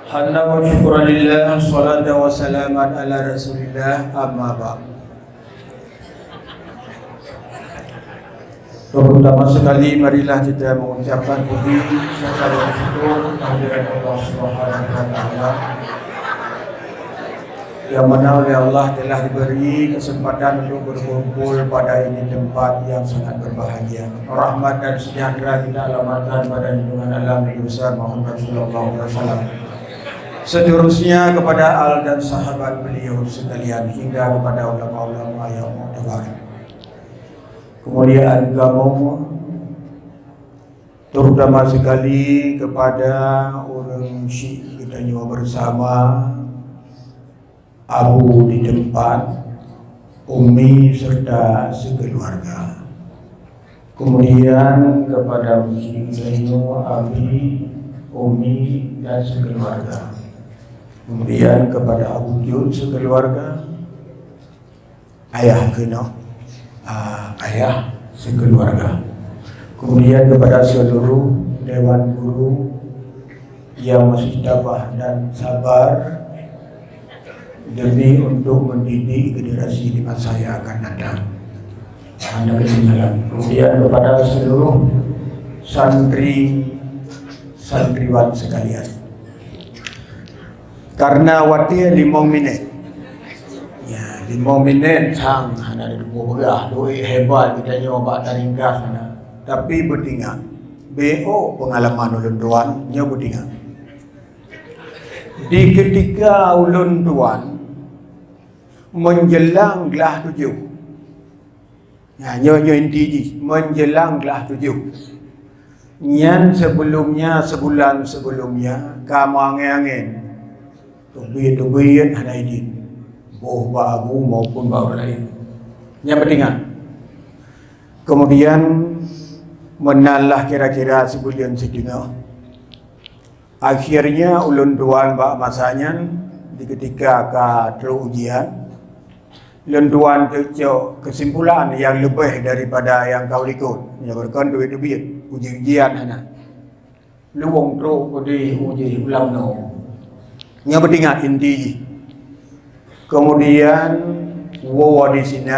Hamdan wa syukran lillah, salatan wa salaman ala rasulillah, amma ba'd. Terutama sekali marilah kita mengucapkan puji serta syukur kehadirat Allah Subhanahu wa taala yang mana oleh Allah telah diberi kesempatan untuk berkumpul pada ini tempat yang sangat berbahagia. Rahmat dan sejahtera kita alamatkan pada junjungan alam Nabi besar Muhammad sallallahu alaihi wasallam. Seterusnya kepada al dan sahabat beliau sekalian hingga kepada ulama-ulama yang mu'tabar. Kemudian kamu terutama sekali kepada orang Syekh kita nyawa bersama, Abu di tempat, Umi serta sekeluarga. Kemudian kepada Syekh kita Abi, Umi dan sekeluarga. Kemudian kepada Abu Jun sekeluarga, ayah kena, ayah sekeluarga. Kemudian kepada seluruh dewan guru yang masih tabah dan sabar demi untuk mendidik generasi di masa yang akan datang. Anda ketinggalan. Kemudian kepada seluruh santriwan sekalian. Karena waktu 5 minit, ya 5 minit sang hana ada berah, doi hebat kita nyoba tak ringkas sana. Tapi bertinggal, BO pengalaman ulun tuan, nyo bertinggal. Di ketika ulun tuan menjelang gelah 7, ya nyo inti menjelang gelah 7. Nyan sebelumnya sebulan sebelumnya kamu angin. Tubiyat hanaidin boh Abu maupun orang lain yang bertingan. Kemudian menalah kira-kira sebulan setengah. Akhirnya ulun tuan bak masanya di ketika terujian ulun tuan kecok kesimpulan yang lebih daripada yang kau ikut. Yang berkan duit ujian hana luang teruk di uji ulang no. Yang bertingat inti. Kemudian wawa di sini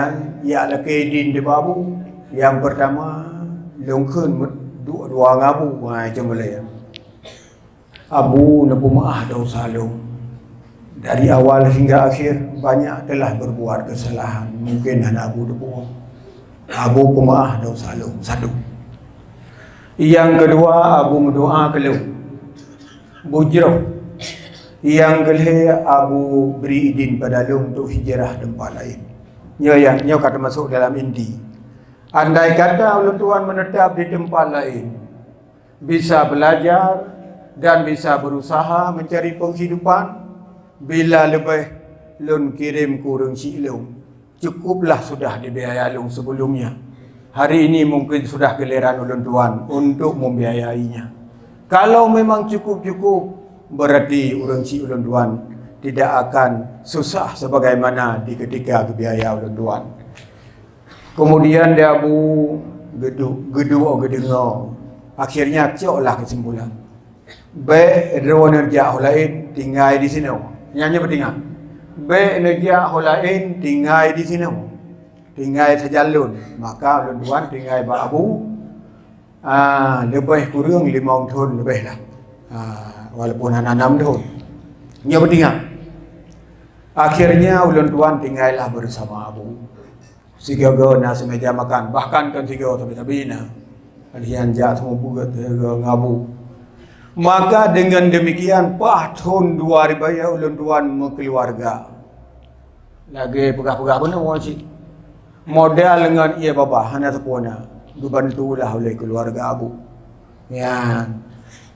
ya laki din di babu. Yang pertama longkun dua ngabu macam boleh. Abu nabu maah dau salung. Dari awal hingga akhir banyak telah berbuat kesalahan. Mungkin anak Abu debu. Abu pemaah dau salung satu. Yang kedua Abu berdoa keluh. Bujrah. Yang kedua Abu beri izin pada lu untuk hijrah tempat lain. Nyo kata masuk dalam inti. Andai kata ulun tuan menetap di tempat lain, bisa belajar dan bisa berusaha mencari penghidupan, bila lebih lun kirim kurung si lu, cukuplah sudah dibiayai lu sebelumnya. Hari ini mungkin sudah giliran ulun tuan untuk membiayainya. Kalau memang cukup, berarti orang si ulun tuan tidak akan susah sebagaimana di ketika kebiaya ulun tuan. Kemudian dia Abu gedu. Akhirnya coklah kesimpulan. Baik energi lain tinggal di sini. Nyanyi bertinggal. Baik energi lain tinggal di sini. Tinggal sejalun. Maka ulun tuan tinggal Pak Abu lebih kurang 5 tahun lebih lah. Walaupun anak 6 tahun. Dia bertinggal. Akhirnya ulun tuan tinggallah bersama Abu. Sigaga na semeja makan. Bahkan kan sigaga tabi-tabi na. Alihan jat semua buka ngabu. Maka dengan demikian tahun 2000 ya ulun tuan berkeluarga. Lagi pegah-pegah pun nak cik. Modal dengan ia bapa hana sepona. Dibantulah oleh keluarga Abu. Ya.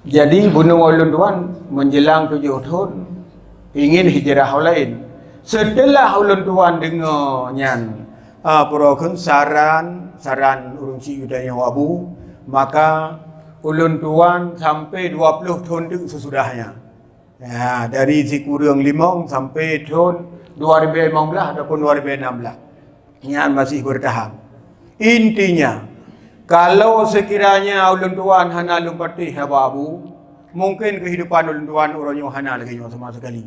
Jadi bunuh ulun tuan menjelang 7 tahun ingin hijrah lain. Setelah ulun tuan dengar nyan purokun saran urung si udanya Abu, maka ulun tuan sampai 20 tahun tu sesudahnya. Ya, dari si kurang 5 sampai tahun 2015 ataupun 2016. Nyan masih bertahan. Intinya kalau sekiranya ulun tuan hana lumpati hababu, Mungkin kehidupan ulun tuan orangnya hana lagi sama sekali.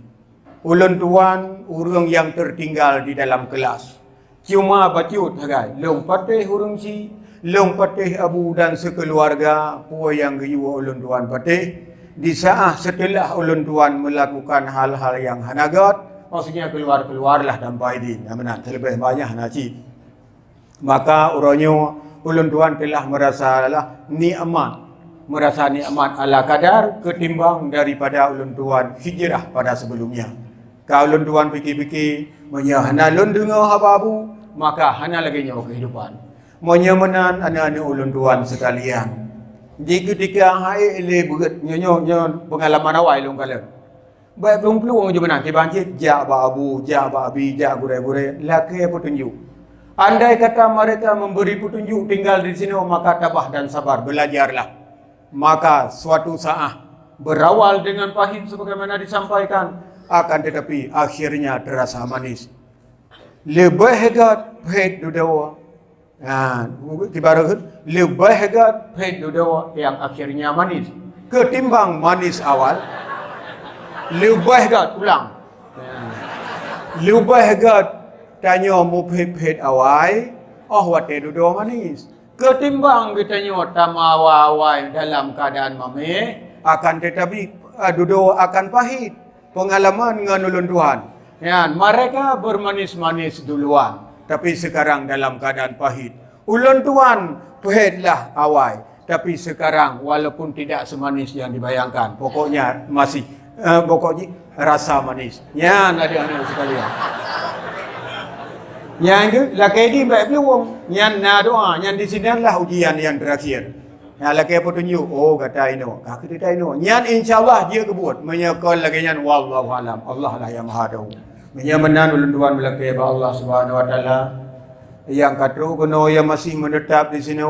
Ulun tuan orang yang tertinggal di dalam kelas. Cuma bacut hagai. Long patih urang si, long patih abu dan sekeluarga puan yang giwa ulun tuan patih. Di saat setelah ulun tuan melakukan hal-hal yang hanagat, maksudnya keluarlah dan baidin. Namanya terlebih banyak hanaci. Maka orangnya ulun tuan telah merasa nikmat ala kadar ketimbang daripada ulun tuan hijrah pada sebelumnya. Kalau ulun tuan fikir-fikir, hana ulun dengar apa-apa, maka hana lagi nyawa kehidupan. Menan anak-anak ulun tuan sekalian. Di ketika hai ele berat nyo pengalaman awal ulun kala. Baik belum peluang je menang, banjir jak ba abu, jak ba abi, jak gure-gure, laki petunjuk. Andai kata mereka memberi petunjuk tinggal di sini, maka tabah dan sabar, belajarlah. Maka suatu saat berawal dengan pahit sebagaimana disampaikan, akan tetapi akhirnya terasa manis. Lebih hebat pahit dudawa. Ibarat lebih hebat pahit dudawa yang akhirnya manis ketimbang manis awal. Lebih hebat ulang. Lebih hebat tanya mu pahit awal, wate dudawa manis. Ketimbang kita nyot tamawawai dalam keadaan mame, akan tetapi dudo akan pahit. Pengalaman dengan ulun Tuhan. Ya, mereka bermanis-manis duluan, tapi sekarang dalam keadaan pahit. Ulun Tuhan pahitlah awal, tapi sekarang walaupun tidak semanis yang dibayangkan, pokoknya masih pokoknya rasa manis. Ya, adik-adik sekalian. Yang laki di baik peluang, yang doa, yang di sini adalah ujian yang terakhir. Yang laki petunjuk, kata ino, kata ino. Yang insyaAllah dia kebut, menyekal lagi yang wallahu alam, Allah lah yang maha tahu. Menyamanan ulun tuan belaki ba Allah Subhanahu Wa Taala. Yang kata kena yang masih menetap di sini,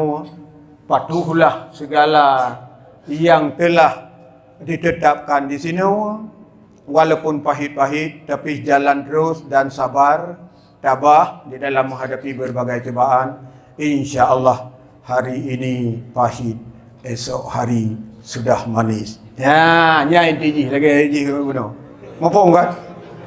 patuhlah segala yang telah ditetapkan di sini, walaupun pahit-pahit, tapi jalan terus dan sabar. Tabah di dalam menghadapi berbagai cobaan. InsyaAllah hari ini pahit, esok hari sudah manis. Ya, intinya lagi hiji guna. Maupun kan?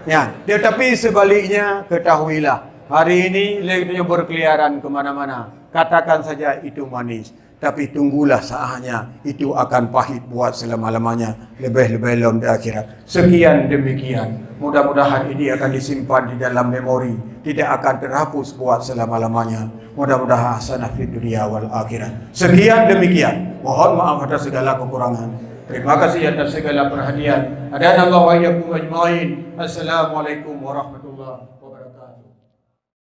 Ya, tetapi sebaliknya ketahuilah hari ini kita berkeliaran kemana-mana. Katakan saja itu manis, tapi tunggulah saatnya itu akan pahit buat selama-lamanya, lebih-lebih dalam di akhirat. Sekian demikian. Mudah-mudahan ini akan disimpan di dalam memori, tidak akan terhapus buat selama-lamanya. Mudah-mudahan hasanah fid dunia wal akhirat. Sekian demikian. Mohon maaf atas segala kekurangan. Terima kasih atas segala perhatian. Adana Allah wa iyyakum ajmain. Assalamualaikum warahmatullahi wabarakatuh.